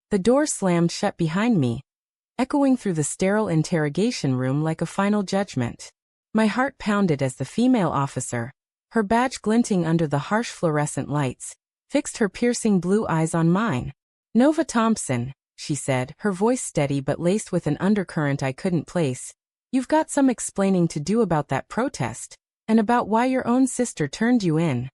The door slammed shut behind me, echoing through the sterile interrogation room like a final judgment. My heart pounded as the female officer, her badge glinting under the harsh fluorescent lights, fixed her piercing blue eyes on mine. "Nova Thompson," she said, her voice steady but laced with an undercurrent I couldn't place. "You've got some explaining to do about that protest, and about why your own sister turned you in."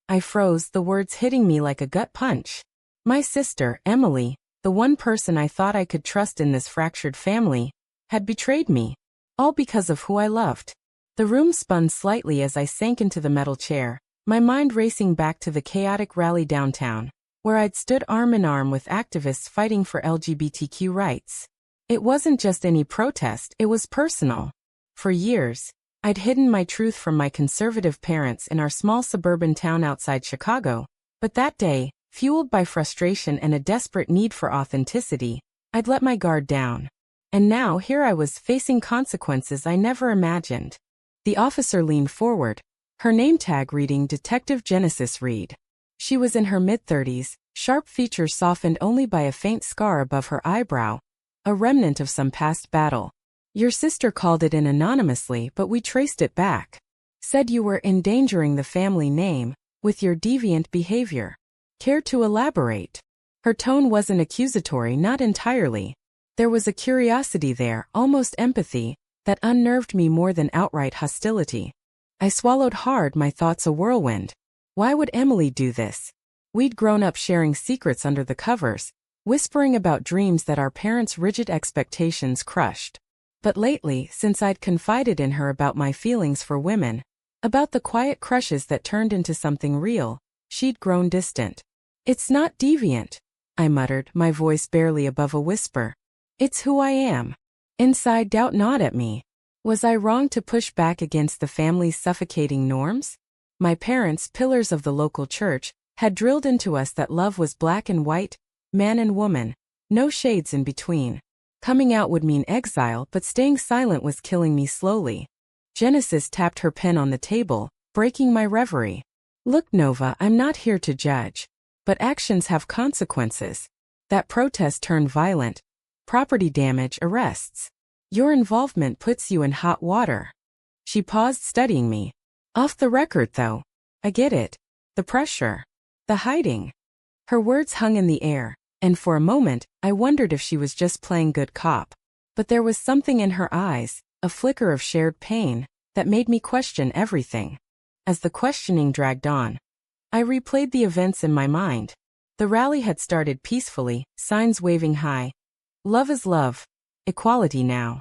I froze, the words hitting me like a gut punch. My sister, Emily, the one person I thought I could trust in this fractured family, had betrayed me, all because of who I loved. The room spun slightly as I sank into the metal chair, my mind racing back to the chaotic rally downtown, where I'd stood arm in arm with activists fighting for LGBTQ rights. It wasn't just any protest, it was personal. For years, I'd hidden my truth from my conservative parents in our small suburban town outside Chicago, but that day, fueled by frustration and a desperate need for authenticity, I'd let my guard down. And now here I was facing consequences I never imagined. The officer leaned forward, her name tag reading Detective Genesis Reed. She was in her mid-30s, sharp features softened only by a faint scar above her eyebrow, a remnant of some past battle. "Your sister called it in anonymously, but we traced it back. Said you were endangering the family name with your deviant behavior. Care to elaborate?" Her tone wasn't accusatory, not entirely. There was a curiosity there, almost empathy, that unnerved me more than outright hostility. I swallowed hard, my thoughts a whirlwind. Why would Emily do this? We'd grown up sharing secrets under the covers, whispering about dreams that our parents' rigid expectations crushed. But lately, since I'd confided in her about my feelings for women, about the quiet crushes that turned into something real, she'd grown distant. "It's not deviant," I muttered, my voice barely above a whisper. "It's who I am." Inside, doubt gnawed at me. Was I wrong to push back against the family's suffocating norms? My parents, pillars of the local church, had drilled into us that love was black and white, man and woman, no shades in between. Coming out would mean exile, but staying silent was killing me slowly. Genesis tapped her pen on the table, breaking my reverie. "Look, Nova, I'm not here to judge. But actions have consequences. That protest turned violent. Property damage, arrests. Your involvement puts you in hot water." She paused, studying me. "Off the record, though. I get it. The pressure. The hiding." Her words hung in the air, and for a moment, I wondered if she was just playing good cop. But there was something in her eyes, a flicker of shared pain, that made me question everything. As the questioning dragged on, I replayed the events in my mind. The rally had started peacefully, signs waving high. Love is love. Equality now.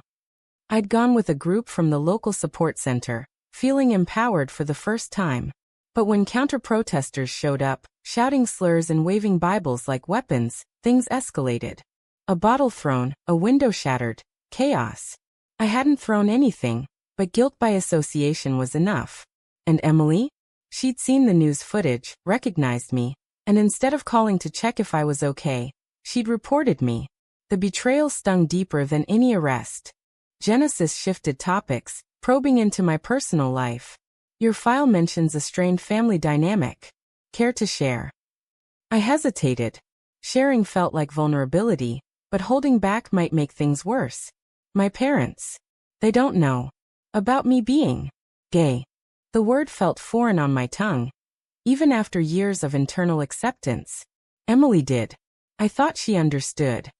I'd gone with a group from the local support center, feeling empowered for the first time. But when counter-protesters showed up, shouting slurs and waving Bibles like weapons, things escalated. A bottle thrown, a window shattered, chaos. I hadn't thrown anything, but guilt by association was enough. And Emily? She'd seen the news footage, recognized me, and instead of calling to check if I was okay, she'd reported me. The betrayal stung deeper than any arrest. Genesis shifted topics, probing into my personal life. "Your file mentions a strained family dynamic. Care to share?" I hesitated. Sharing felt like vulnerability, but holding back might make things worse. "My parents. They don't know about me being gay." The word felt foreign on my tongue. Even after years of internal acceptance, Emily did. I thought she understood.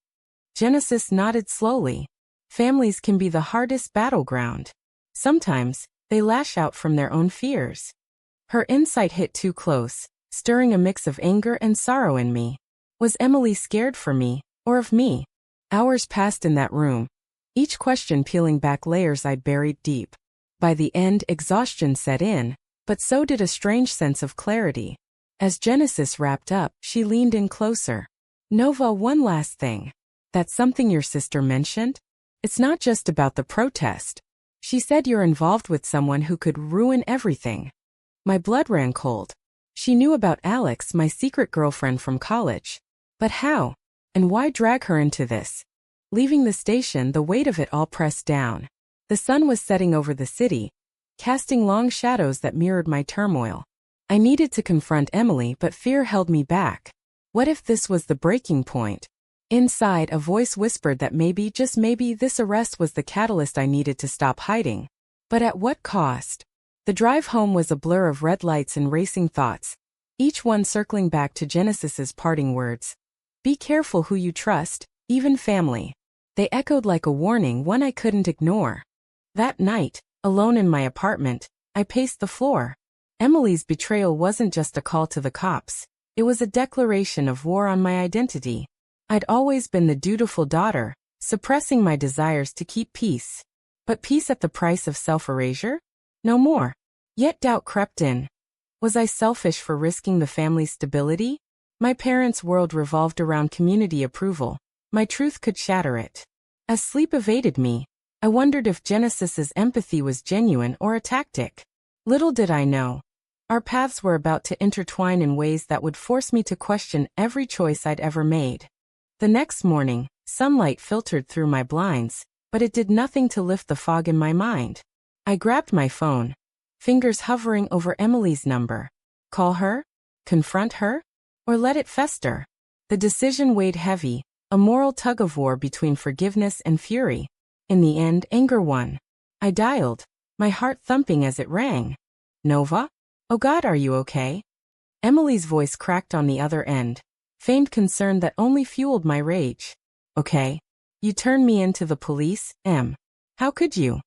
Genesis nodded slowly. Families can be the hardest battleground. Sometimes, they lash out from their own fears. Her insight hit too close, stirring a mix of anger and sorrow in me. Was Emily scared for me, or of me? Hours passed in that room, each question peeling back layers I'd buried deep. By the end, exhaustion set in, but so did a strange sense of clarity. As Genesis wrapped up, she leaned in closer. "Nova, one last thing. That's something your sister mentioned? It's not just about the protest. She said you're involved with someone who could ruin everything." My blood ran cold. She knew about Alex, my secret girlfriend from college. But how? And why drag her into this? Leaving the station, the weight of it all pressed down. The sun was setting over the city, casting long shadows that mirrored my turmoil. I needed to confront Emily, but fear held me back. What if this was the breaking point? Inside, a voice whispered that maybe, just maybe, this arrest was the catalyst I needed to stop hiding. But at what cost? The drive home was a blur of red lights and racing thoughts, each one circling back to Genesis's parting words. Be careful who you trust, even family. They echoed like a warning, one I couldn't ignore. That night, alone in my apartment, I paced the floor. Emily's betrayal wasn't just a call to the cops. It was a declaration of war on my identity. I'd always been the dutiful daughter, suppressing my desires to keep peace. But peace at the price of self-erasure? No more. Yet doubt crept in. Was I selfish for risking the family's stability? My parents' world revolved around community approval. My truth could shatter it. As sleep evaded me, I wondered if Genesis's empathy was genuine or a tactic. Little did I know. Our paths were about to intertwine in ways that would force me to question every choice I'd ever made. The next morning, sunlight filtered through my blinds, but it did nothing to lift the fog in my mind. I grabbed my phone, fingers hovering over Emily's number. Call her? Confront her? Or let it fester? The decision weighed heavy, a moral tug-of-war between forgiveness and fury. In the end, anger won. I dialed, my heart thumping as it rang. Nova? Oh God, are you okay? Emily's voice cracked on the other end, feigned concern that only fueled my rage. Okay. You turned me into the police, Em. How could you?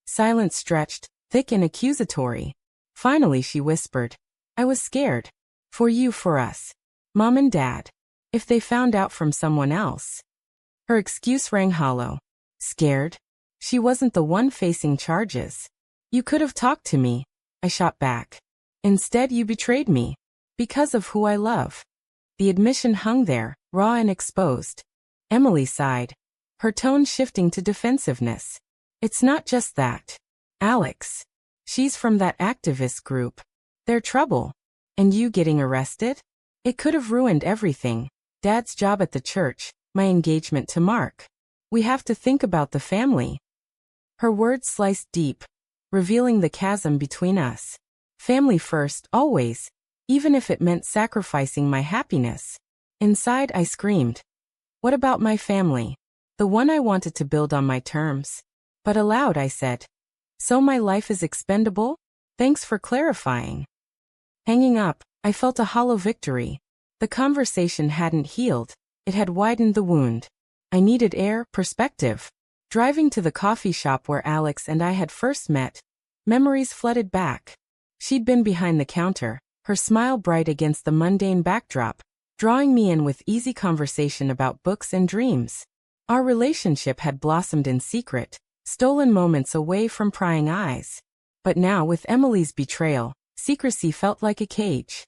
Silence stretched, thick and accusatory. Finally she whispered. I was scared. For you, for us. Mom and Dad. If they found out from someone else. Her excuse rang hollow. Scared? She wasn't the one facing charges. You could have talked to me, I shot back. Instead you betrayed me. Because of who I love. The admission hung there, raw and exposed. Emily sighed, her tone shifting to defensiveness. It's not just that. Alex. She's from that activist group. They're trouble. And you getting arrested? It could have ruined everything. Dad's job at the church, my engagement to Mark. We have to think about the family. Her words sliced deep, revealing the chasm between us. Family first, always, even if it meant sacrificing my happiness. Inside I screamed. What about my family? The one I wanted to build on my terms. But aloud I said, so my life is expendable? Thanks for clarifying. Hanging up, I felt a hollow victory. The conversation hadn't healed, it had widened the wound. I needed air, perspective. Driving to the coffee shop where Alex and I had first met, memories flooded back. She'd been behind the counter, her smile bright against the mundane backdrop, drawing me in with easy conversation about books and dreams. Our relationship had blossomed in secret, stolen moments away from prying eyes. But now, with Emily's betrayal, secrecy felt like a cage.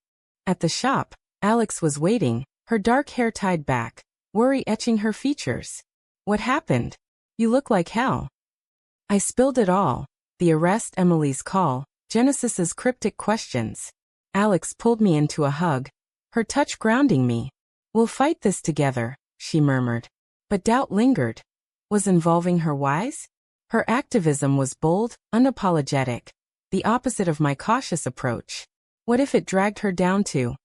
At the shop, Alex was waiting, her dark hair tied back, worry etching her features. What happened? You look like hell. I spilled it all. The arrest, Emily's call, Genesis's cryptic questions. Alex pulled me into a hug, her touch grounding me. We'll fight this together, she murmured. But doubt lingered. Was involving her wise? Her activism was bold, unapologetic, the opposite of my cautious approach. What if it dragged her down too?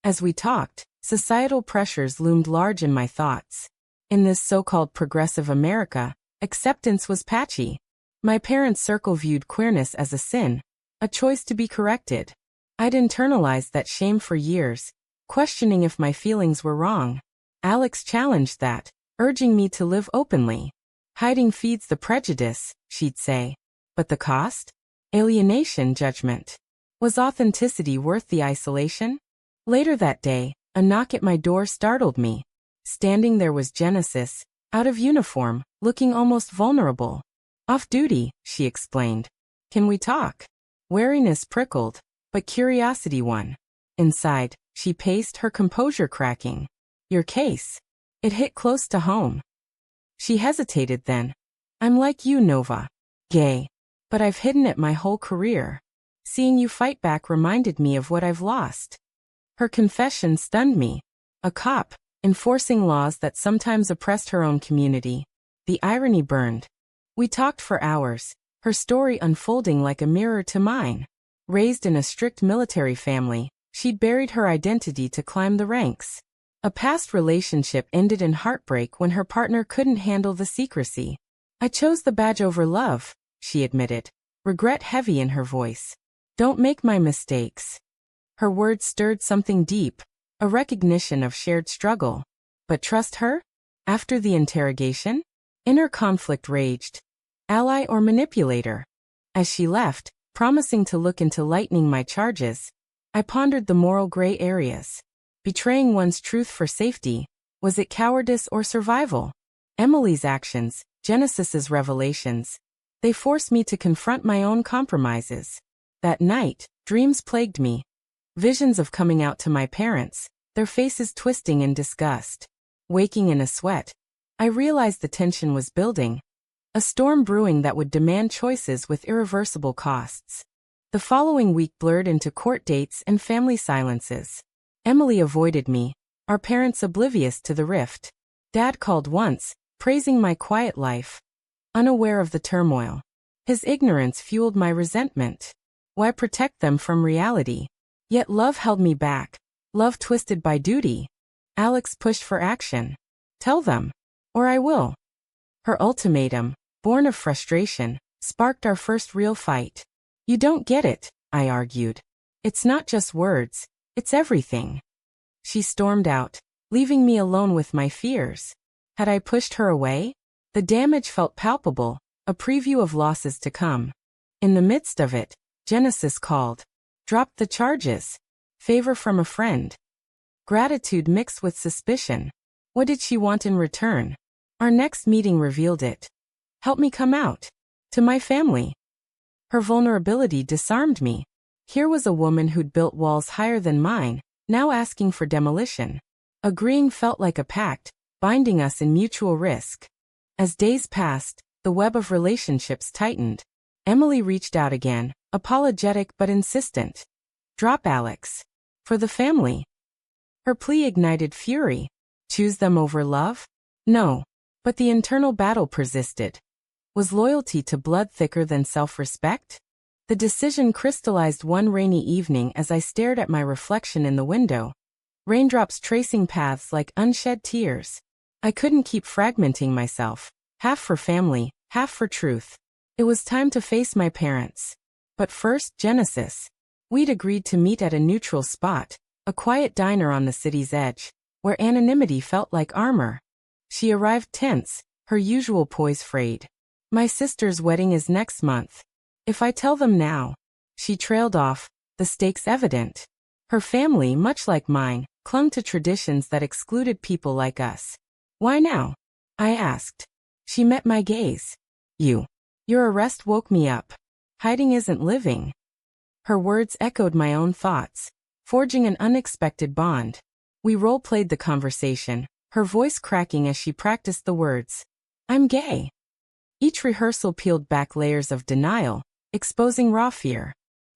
As we talked, societal pressures loomed large in my thoughts. In this so-called progressive America, acceptance was patchy. My parents' circle viewed queerness as a sin, a choice to be corrected. I'd internalized that shame for years, questioning if my feelings were wrong. Alex challenged that, urging me to live openly. Hiding feeds the prejudice, she'd say. But the cost? Alienation, judgment. Was authenticity worth the isolation? Later that day, a knock at my door startled me. Standing there was Genesis, out of uniform, looking almost vulnerable. Off duty, she explained. Can we talk? Wariness prickled, but curiosity won. Inside, she paced, her composure cracking. Your case. It hit close to home. She hesitated then. I'm like you, Nova. Gay. But I've hidden it my whole career. Seeing you fight back reminded me of what I've lost. Her confession stunned me. A cop, enforcing laws that sometimes oppressed her own community. The irony burned. We talked for hours, her story unfolding like a mirror to mine. Raised in a strict military family, she'd buried her identity to climb the ranks. A past relationship ended in heartbreak when her partner couldn't handle the secrecy. I chose the badge over love, she admitted, regret heavy in her voice. Don't make my mistakes. Her words stirred something deep, a recognition of shared struggle. But trust her? After the interrogation? Inner conflict raged. Ally or manipulator? As she left, promising to look into lightening my charges, I pondered the moral gray areas. Betraying one's truth for safety, was it cowardice or survival? Emily's actions, Genesis's revelations, they forced me to confront my own compromises. That night, dreams plagued me. Visions of coming out to my parents, their faces twisting in disgust. Waking in a sweat, I realized the tension was building. A storm brewing that would demand choices with irreversible costs. The following week blurred into court dates and family silences. Emily avoided me, our parents oblivious to the rift. Dad called once, praising my quiet life, unaware of the turmoil. His ignorance fueled my resentment. Why protect them from reality? Yet love held me back, love twisted by duty. Alex pushed for action. Tell them, or I will. Her ultimatum, born of frustration, sparked our first real fight. You don't get it, I argued. It's not just words, it's everything. She stormed out, leaving me alone with my fears. Had I pushed her away? The damage felt palpable, a preview of losses to come. In the midst of it, Genesis called. Dropped the charges. Favor from a friend. Gratitude mixed with suspicion. What did she want in return? Our next meeting revealed it. Help me come out. To my family. Her vulnerability disarmed me. Here was a woman who'd built walls higher than mine, now asking for demolition. Agreeing felt like a pact, binding us in mutual risk. As days passed, the web of relationships tightened. Emily reached out again, apologetic but insistent. Drop Alex. For the family. Her plea ignited fury. Choose them over love? No. But the internal battle persisted. Was loyalty to blood thicker than self-respect? The decision crystallized one rainy evening as I stared at my reflection in the window. Raindrops tracing paths like unshed tears. I couldn't keep fragmenting myself, half for family, half for truth. It was time to face my parents. But first, Genesis. We'd agreed to meet at a neutral spot, a quiet diner on the city's edge, where anonymity felt like armor. She arrived tense, her usual poise frayed. My sister's wedding is next month. If I tell them now, she trailed off, the stakes evident. Her family, much like mine, clung to traditions that excluded people like us. Why now? I asked. She met my gaze. Your arrest woke me up. Hiding isn't living. Her words echoed my own thoughts, forging an unexpected bond. We role-played the conversation, her voice cracking as she practiced the words. I'm gay. Each rehearsal peeled back layers of denial, exposing raw fear.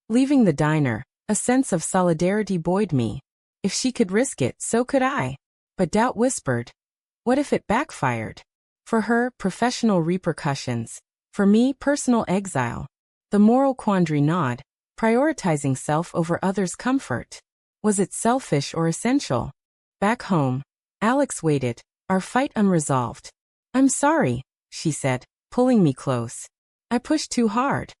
Leaving the diner, a sense of solidarity buoyed me. If she could risk it, so could I. But doubt whispered. What if it backfired? For her, professional repercussions. For me, personal exile. The moral quandary gnawed, prioritizing self over others' comfort. Was it selfish or essential? Back home, Alex waited, our fight unresolved. I'm sorry, she said, pulling me close. I pushed too hard.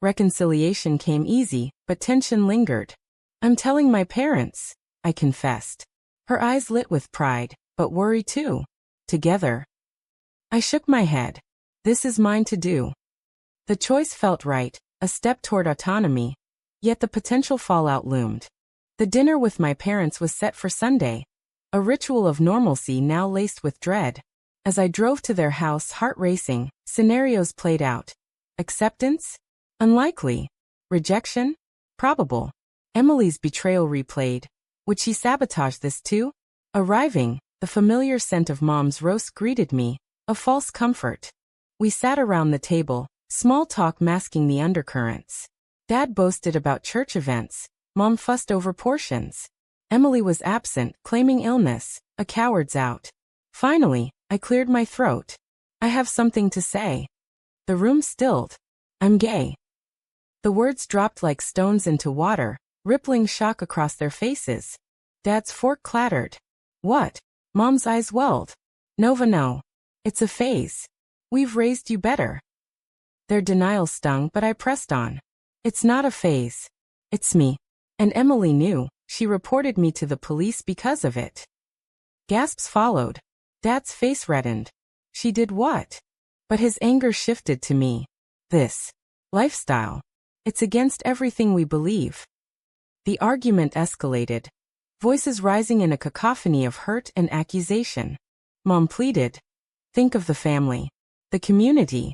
Reconciliation came easy, but tension lingered. I'm telling my parents, I confessed. Her eyes lit with pride, but worry too. Together. I shook my head. This is mine to do. The choice felt right, a step toward autonomy, yet the potential fallout loomed. The dinner with my parents was set for Sunday, a ritual of normalcy now laced with dread. As I drove to their house, heart racing, scenarios played out. Acceptance? Unlikely. Rejection? Probable. Emily's betrayal replayed. Would she sabotage this too? Arriving, the familiar scent of Mom's roast greeted me, a false comfort. We sat around the table, small talk masking the undercurrents. Dad boasted about church events. Mom fussed over portions. Emily was absent, claiming illness, a coward's out. Finally, I cleared my throat. I have something to say. The room stilled. I'm gay. The words dropped like stones into water, rippling shock across their faces. Dad's fork clattered. What? Mom's eyes welled. Nova, no. It's a phase. We've raised you better. Their denial stung, but I pressed on. It's not a phase. It's me. And Emily knew. She reported me to the police because of it. Gasps followed. Dad's face reddened. She did what? But his anger shifted to me. This lifestyle. It's against everything we believe. The argument escalated. Voices rising in a cacophony of hurt and accusation. Mom pleaded. Think of the family. The community.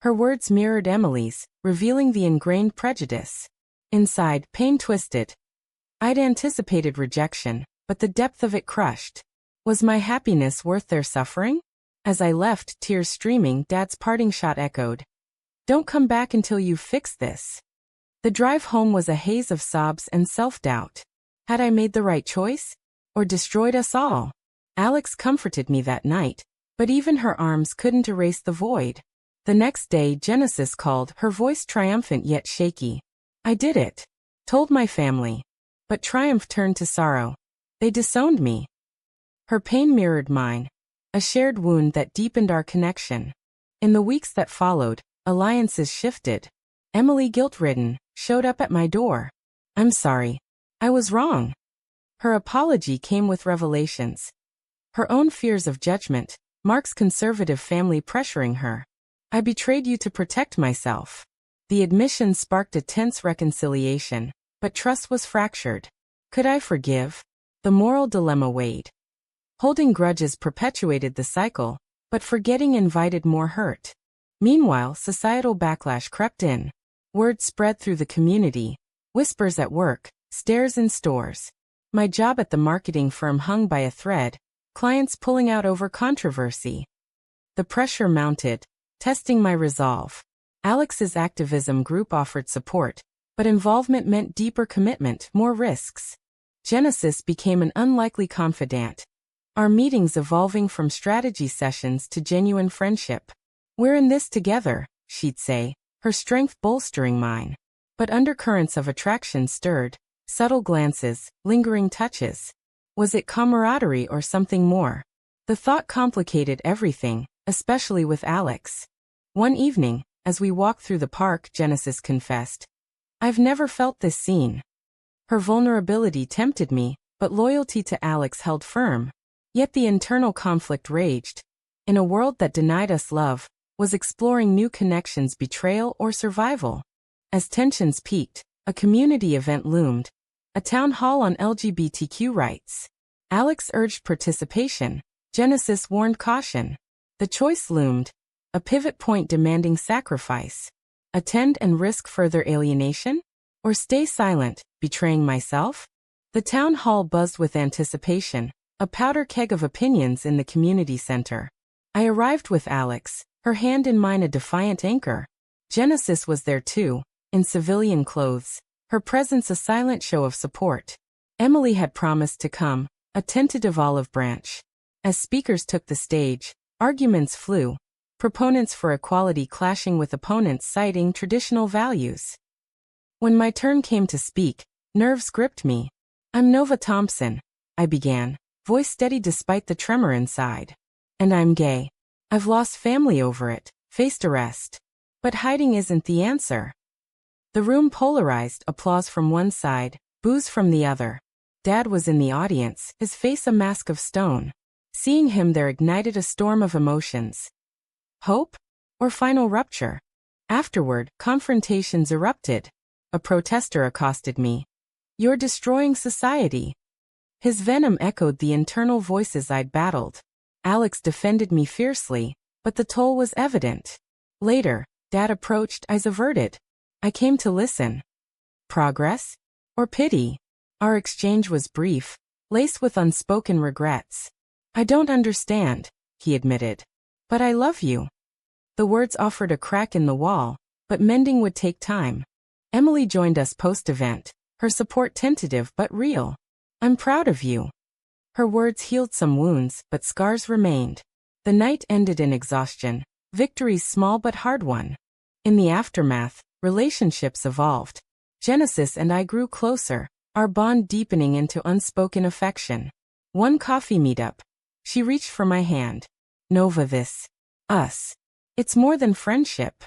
Her words mirrored Emily's, revealing the ingrained prejudice. Inside, pain twisted. I'd anticipated rejection, but the depth of it crushed. Was my happiness worth their suffering? As I left, tears streaming, Dad's parting shot echoed. Don't come back until you've fixed this. The drive home was a haze of sobs and self-doubt. Had I made the right choice? Or destroyed us all? Alex comforted me that night, but even her arms couldn't erase the void. The next day, Genesis called, her voice triumphant yet shaky. I did it. Told my family. But triumph turned to sorrow. They disowned me. Her pain mirrored mine. A shared wound that deepened our connection. In the weeks that followed, alliances shifted. Emily, guilt-ridden, showed up at my door. I'm sorry. I was wrong. Her apology came with revelations. Her own fears of judgment, Mark's conservative family pressuring her. I betrayed you to protect myself. The admission sparked a tense reconciliation, but trust was fractured. Could I forgive? The moral dilemma weighed. Holding grudges perpetuated the cycle, but forgetting invited more hurt. Meanwhile, societal backlash crept in. Word spread through the community. Whispers at work, stares in stores. My job at the marketing firm hung by a thread, clients pulling out over controversy. The pressure mounted, testing my resolve. Alex's activism group offered support, but involvement meant deeper commitment, more risks. Genesis became an unlikely confidant. Our meetings evolving from strategy sessions to genuine friendship. We're in this together, she'd say, her strength bolstering mine. But undercurrents of attraction stirred, subtle glances, lingering touches. Was it camaraderie or something more? The thought complicated everything, especially with Alex. One evening, as we walked through the park, Genesis confessed. I've never felt this seen. Her vulnerability tempted me, but loyalty to Alex held firm. Yet the internal conflict raged. In a world that denied us love, was exploring new connections, betrayal or survival? As tensions peaked, a community event loomed. A town hall on LGBTQ rights. Alex urged participation. Genesis warned caution. The choice loomed. A pivot point demanding sacrifice. Attend and risk further alienation? Or stay silent, betraying myself? The town hall buzzed with anticipation. A powder keg of opinions in the community center. I arrived with Alex, her hand in mine a defiant anchor. Genesis was there too, in civilian clothes, her presence a silent show of support. Emily had promised to come, a tentative olive branch. As speakers took the stage, arguments flew, proponents for equality clashing with opponents citing traditional values. When my turn came to speak, nerves gripped me. I'm Nova Thompson, I began. Voice steady despite the tremor inside. And I'm gay. I've lost family over it, faced arrest. But hiding isn't the answer. The room polarized, applause from one side, boos from the other. Dad was in the audience, his face a mask of stone. Seeing him there ignited a storm of emotions. Hope? Or final rupture? Afterward, confrontations erupted. A protester accosted me. You're destroying society. His venom echoed the internal voices I'd battled. Alex defended me fiercely, but the toll was evident. Later, Dad approached, eyes averted. I came to listen. Progress? Or pity? Our exchange was brief, laced with unspoken regrets. I don't understand, he admitted. But I love you. The words offered a crack in the wall, but mending would take time. Emily joined us post-event, her support tentative but real. I'm proud of you. Her words healed some wounds, but scars remained. The night ended in exhaustion, victories small but hard won. In the aftermath, relationships evolved. Genesis and I grew closer, our bond deepening into unspoken affection. One coffee meetup. She reached for my hand. Nova, this. Us. It's more than friendship.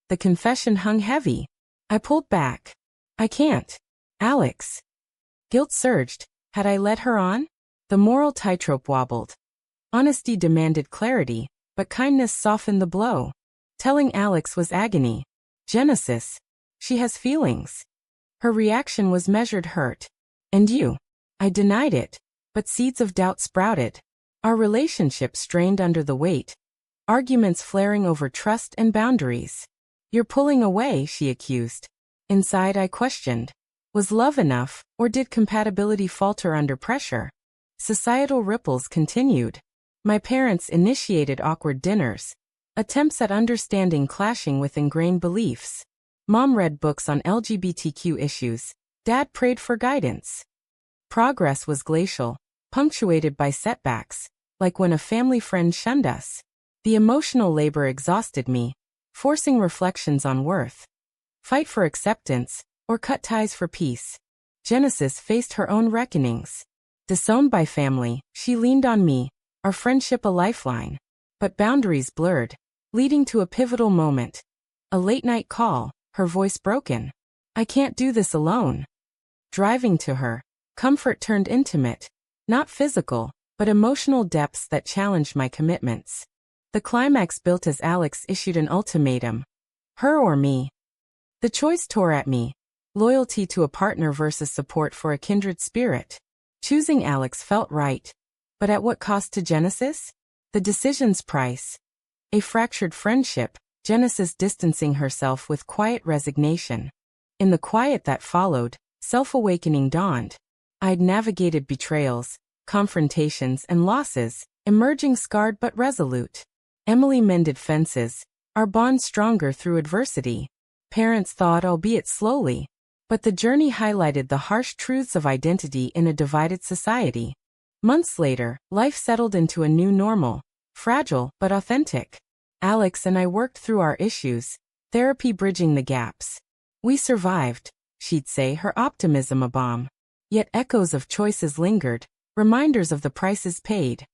The confession hung heavy. I pulled back. I can't. Alex. Guilt surged. Had I led her on? The moral tightrope wobbled. Honesty demanded clarity, but kindness softened the blow. Telling Alex was agony. Genesis. She has feelings. Her reaction was measured hurt. And you? I denied it, but seeds of doubt sprouted. Our relationship strained under the weight. Arguments flaring over trust and boundaries. You're pulling away, she accused. Inside I questioned. Was love enough, or did compatibility falter under pressure? Societal ripples continued. My parents initiated awkward dinners. Attempts at understanding clashing with ingrained beliefs. Mom read books on LGBTQ issues. Dad prayed for guidance. Progress was glacial, punctuated by setbacks, like when a family friend shunned us. The emotional labor exhausted me, forcing reflections on worth. Fight for acceptance, or cut ties for peace. Genesis faced her own reckonings. Disowned by family, she leaned on me, our friendship a lifeline. But boundaries blurred, leading to a pivotal moment. A late-night call, her voice broken. I can't do this alone. Driving to her, comfort turned intimate. Not physical, but emotional depths that challenged my commitments. The climax built as Alex issued an ultimatum. Her or me. The choice tore at me. Loyalty to a partner versus support for a kindred spirit. Choosing Alex felt right. But at what cost to Genesis? The decision's price. A fractured friendship, Genesis distancing herself with quiet resignation. In the quiet that followed, self-awakening dawned. I'd navigated betrayals, confrontations, and losses, emerging scarred but resolute. Emily mended fences, our bond stronger through adversity. Parents thawed, albeit slowly. But the journey highlighted the harsh truths of identity in a divided society. Months later, life settled into a new normal, fragile but authentic. Alex and I worked through our issues, therapy bridging the gaps. We survived, she'd say, her optimism a bomb. Yet echoes of choices lingered, reminders of the prices paid.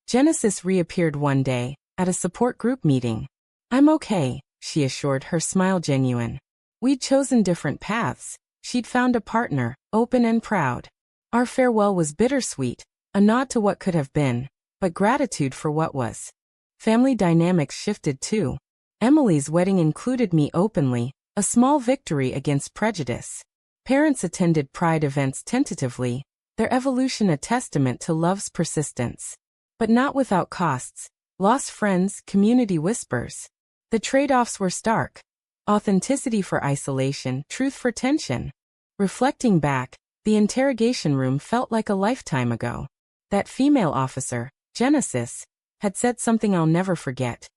Genesis reappeared one day, at a support group meeting. I'm okay, she assured, her smile genuine. We'd chosen different paths. She'd found a partner, open and proud. Our farewell was bittersweet, a nod to what could have been, but gratitude for what was. Family dynamics shifted too. Emily's wedding included me openly, a small victory against prejudice. Parents attended pride events tentatively, their evolution a testament to love's persistence. But not without costs. Lost friends, community whispers. The trade-offs were stark. Authenticity for isolation, truth for tension. Reflecting back, the interrogation room felt like a lifetime ago. That female officer, Genesis, had said something I'll never forget.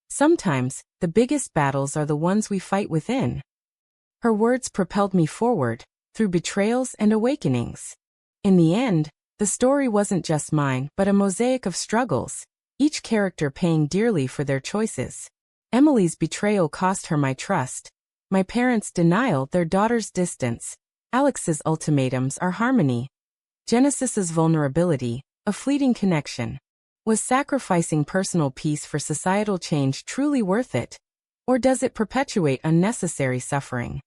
Sometimes, the biggest battles are the ones we fight within. Her words propelled me forward, through betrayals and awakenings. In the end, the story wasn't just mine, but a mosaic of struggles, each character paying dearly for their choices. Emily's betrayal cost her my trust. My parents' denial, their daughter's distance. Alex's ultimatums, our harmony. Genesis's vulnerability, a fleeting connection. Was sacrificing personal peace for societal change truly worth it? Or does it perpetuate unnecessary suffering?